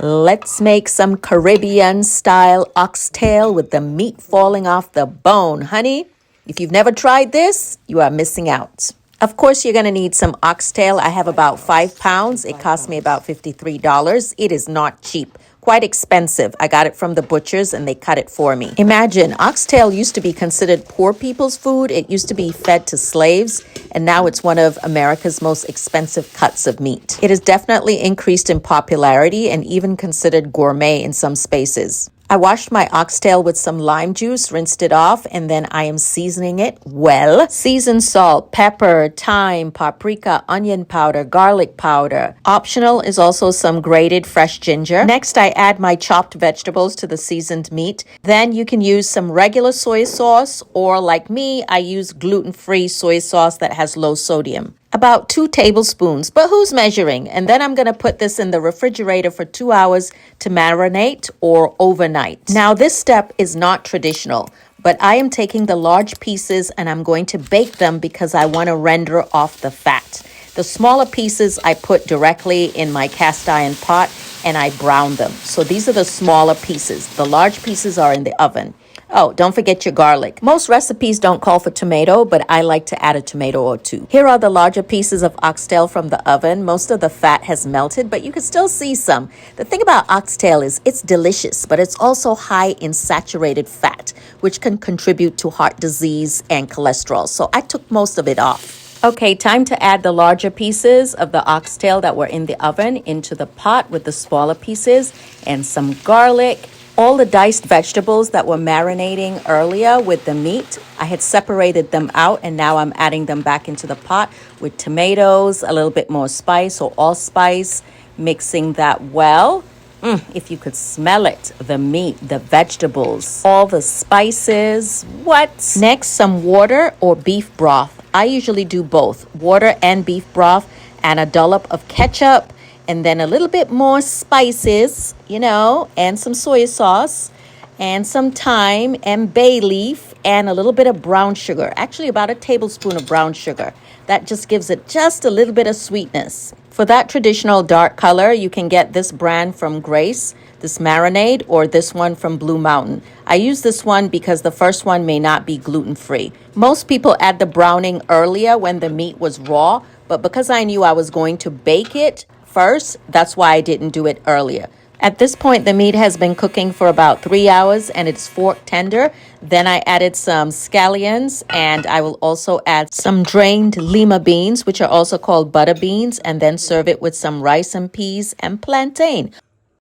Let's make some Caribbean style oxtail with the meat falling off the bone. Honey, if you've never tried this, you are missing out. Of course, you're going to need some oxtail. I have about 5 pounds. It cost me about $53. It is not cheap. Quite expensive. I got it from the butchers and they cut it for me. Imagine, oxtail used to be considered poor people's food. It used to be fed to slaves, and now it's one of America's most expensive cuts of meat. It has definitely increased in popularity and even considered gourmet in some spaces. I washed my oxtail with some lime juice, rinsed it off, and then I am seasoning it well. Seasoned salt, pepper, thyme, paprika, onion powder, garlic powder. Optional is also some grated fresh ginger. Next, I add my chopped vegetables to the seasoned meat. Then you can use some regular soy sauce, or like me, I use gluten-free soy sauce that has low sodium. About 2 tablespoons, but who's measuring? And then I'm going to put this in the refrigerator for 2 hours to marinate or overnight. Now, this step is not traditional, but I am taking the large pieces and I'm going to bake them because I want to render off the fat. The smaller pieces I put directly in my cast iron pot and I brown them. So these are the smaller pieces. The large pieces are in the oven. Oh, don't forget your garlic. Most recipes don't call for tomato, but I like to add a tomato or two. Here are the larger pieces of oxtail from the oven. Most of the fat has melted, but you can still see some. The thing about oxtail is it's delicious, but it's also high in saturated fat, which can contribute to heart disease and cholesterol. So I took most of it off. Okay, time to add the larger pieces of the oxtail that were in the oven into the pot with the smaller pieces and some garlic. All the diced vegetables that were marinating earlier with the meat, I had separated them out and now I'm adding them back into the pot with tomatoes, a little bit more spice or allspice, mixing that well. If you could smell it, the meat, the vegetables, all the spices. What? Next, some water or beef broth. I usually do both, water and beef broth, and a dollop of ketchup. And then a little bit more spices, and some soy sauce and some thyme and bay leaf and a little bit of brown sugar. Actually, about a tablespoon of brown sugar. That just gives it just a little bit of sweetness. For that traditional dark color, you can get this brand from Grace, this marinade, or this one from Blue Mountain. I use this one because the first one may not be gluten-free. Most people add the browning earlier when the meat was raw, but because I knew I was going to bake it first, that's why I didn't do it earlier. At this point, the meat has been cooking for about 3 hours and it's fork tender. Then I added some scallions and I will also add some drained lima beans, which are also called butter beans, and then serve it with some rice and peas and plantain.